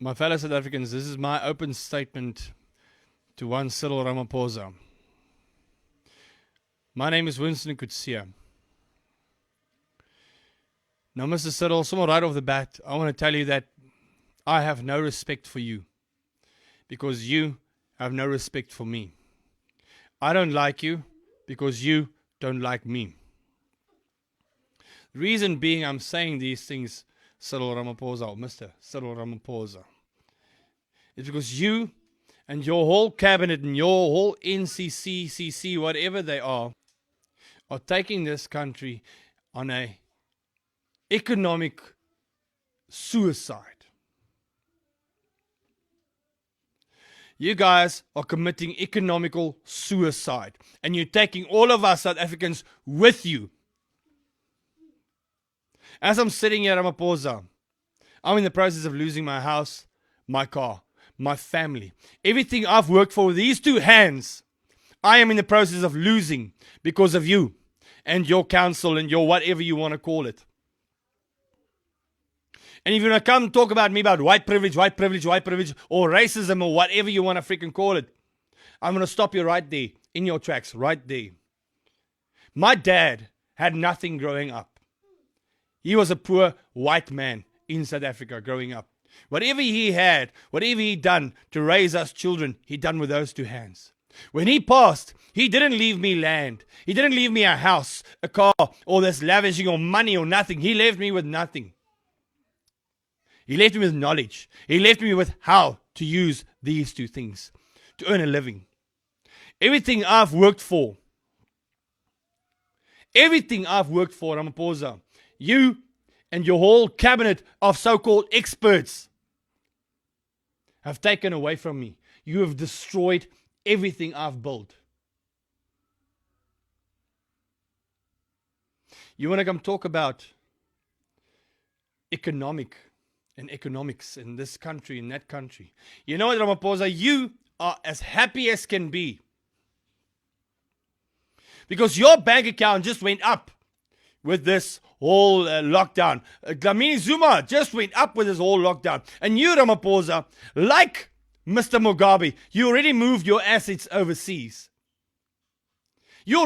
My fellow South Africans, this is my open statement to one Cyril Ramaphosa. My name is Winston Kutsia. Now, Mr. Cyril, somewhat right off the bat, I want to tell you that I have no respect for you because you have no respect for me. I don't like you because you don't like me. The reason being I'm saying these things, Cyril Ramaphosa, or Mr. Cyril Ramaphosa, is because you and your whole cabinet and your whole NCC, CC, whatever they are taking this country on a economic suicide. You guys are committing economical suicide, and you're taking all of us South Africans with you. As I'm sitting here, Ramaphosa, I'm in the process of losing my house, my car, my family. Everything I've worked for with these two hands, I am in the process of losing because of you and your council and your whatever you want to call it. And if you want to come talk about me about white privilege, or racism, or whatever you want to freaking call it, I'm going to stop you right there, in your tracks, right there. My dad had nothing growing up. He was a poor white man in South Africa growing up. Whatever he had, whatever he done to raise us children, he done with those two hands. When he passed, he didn't leave me land. He didn't leave me a house, a car, or this lavishing or money or nothing. He left me with nothing. He left me with knowledge. He left me with how to use these two things to earn a living. Everything I've worked for, Ramaphosa, you and your whole cabinet of so-called experts have taken away from me. You have destroyed everything I've built. You want to come talk about economics in this country, in that country. You know what, Ramaphosa? You are as happy as can be. Because your bank account just went up with this whole lockdown. Dlamini Zuma just went up with this whole lockdown. And you, Ramaphosa, like Mr. Mugabe, you already moved your assets overseas. You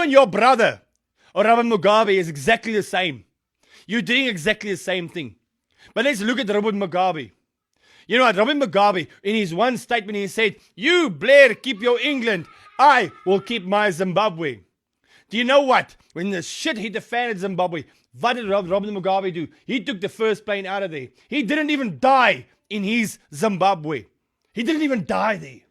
and your brother, Robert Mugabe, is exactly the same. You're doing exactly the same thing. But let's look at Robert Mugabe. You know what? Robert Mugabe, in his one statement, he said, "You, Blair, keep your England. I will keep my Zimbabwe." Do you know what? When the shit hit the fan in Zimbabwe, what did Robert Mugabe do? He took the first plane out of there. He didn't even die in his Zimbabwe. He didn't even die there.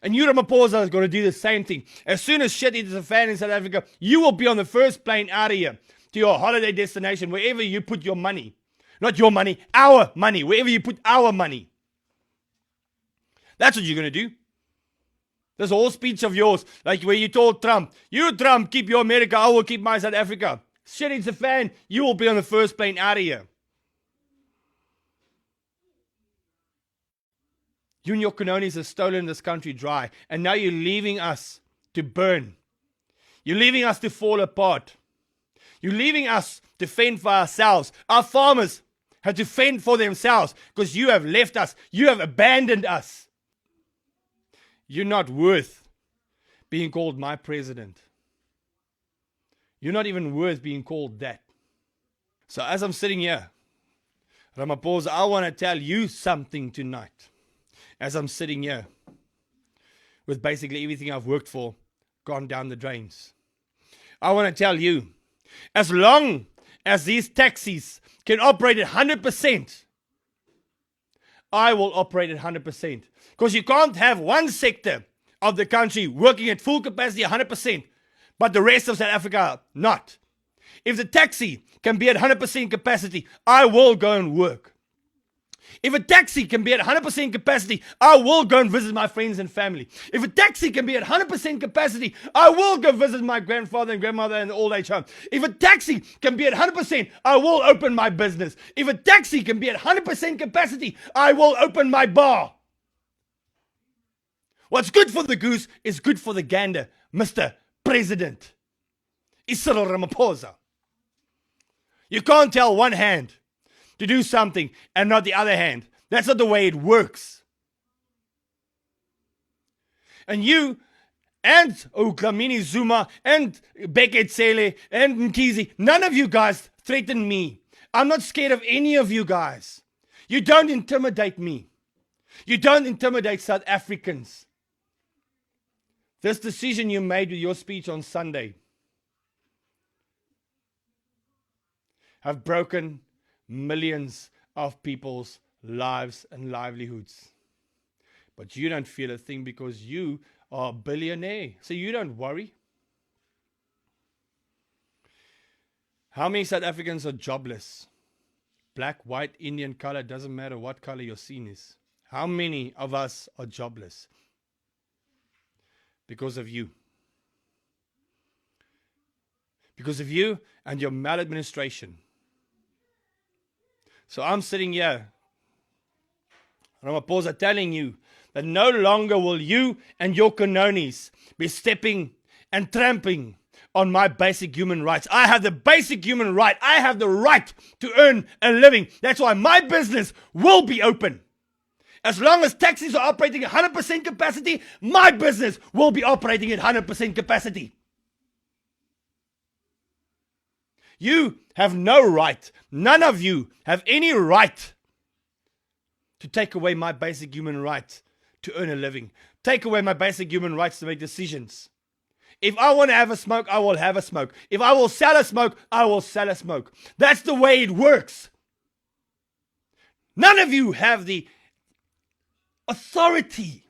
And you, Ramaphosa, is going to do the same thing. As soon as shit hits the fan in South Africa, you will be on the first plane out of here to your holiday destination, wherever you put your money. Not your money, our money. Wherever you put our money. That's what you're going to do. This whole speech of yours, like where you told Trump, "You, Trump, keep your America, I will keep my South Africa." Shit hits the fan, you will be on the first plane out of here. You and your canonis have stolen this country dry, and now you're leaving us to burn. You're leaving us to fall apart. You're leaving us to fend for ourselves. Our farmers have to fend for themselves because you have left us. You have abandoned us. You're not worth being called my president. You're not even worth being called that. So as I'm sitting here, Ramaphosa, I want to tell you something tonight. As I'm sitting here with basically everything I've worked for gone down the drains. I want to tell you, as long as these taxis can operate at 100%, I will operate at 100%. Because you can't have one sector of the country working at full capacity 100%, but the rest of South Africa not. If the taxi can be at 100% capacity, I will go and work. If a taxi can be at 100% capacity, I will go and visit my friends and family. If a taxi can be at 100% capacity, I will go visit my grandfather and grandmother in the old age home. If a taxi can be at 100%, I will open my business. If a taxi can be at 100% capacity, I will open my bar. What's good for the goose is good for the gander, Mr. President. Cyril Ramaphosa. You can't tell one hand to do something and not the other hand. That's not the way it works. And you and Dlamini Zuma and Beketsele and Mkhize, none of you guys threaten me. I'm not scared of any of you guys. You don't intimidate me. You don't intimidate South Africans. This decision you made with your speech on Sunday have broken millions of people's lives and livelihoods. But you don't feel a thing because you are a billionaire. So you don't worry. How many South Africans are jobless? Black, white, Indian color, doesn't matter what color your scene is. How many of us are jobless? Because of you. Because of you and your maladministration. So I'm sitting here, Ramaphosa, telling you that no longer will you and your canonis be stepping and tramping on my basic human rights. I have the basic human right. I have the right to earn a living. That's why my business will be open. As long as taxis are operating at 100% capacity, my business will be operating at 100% capacity. You have no right, none of you have any right to take away my basic human right to earn a living. Take away my basic human rights to make decisions. If I want to have a smoke, I will have a smoke. If I will sell a smoke, I will sell a smoke. That's the way it works. None of you have the authority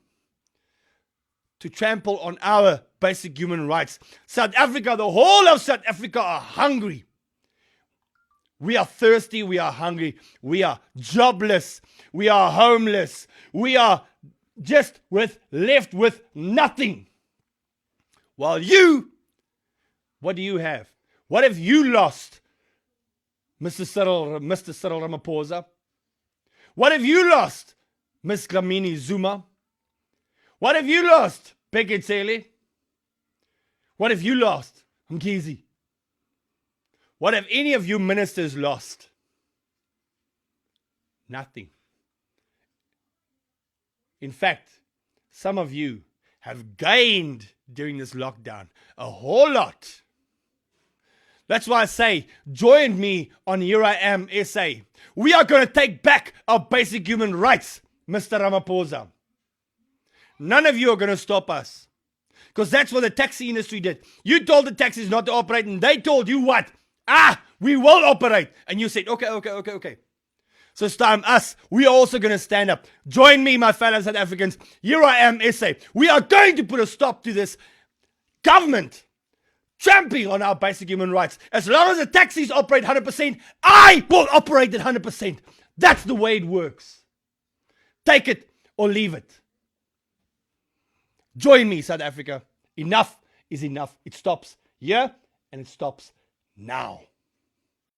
to trample on our basic human rights. South Africa, the whole of South Africa are hungry. We are thirsty, we are hungry, we are jobless, we are homeless, we are just left with nothing. While you, what do you have? What have you lost, Mr. Cyril Ramaphosa? What have you lost, Ms. Dlamini Zuma? What have you lost, Beketsele? What have you lost, Mkhize? What have any of you ministers lost? Nothing. In fact, some of you have gained during this lockdown a whole lot. That's why I say, join me on Here I Am SA. We are going to take back our basic human rights, Mr. Ramaphosa. None of you are going to stop us. Because that's what the taxi industry did. You told the taxis not to operate and they told you what? We will operate. And you said, okay. So it's time we are also going to stand up. Join me, my fellow South Africans. Here I Am SA. We are going to put a stop to this government trampling on our basic human rights. As long as the taxis operate 100%, I will operate at 100%. That's the way it works. Take it or leave it. Join me, South Africa. Enough is enough. It stops here and it stops now.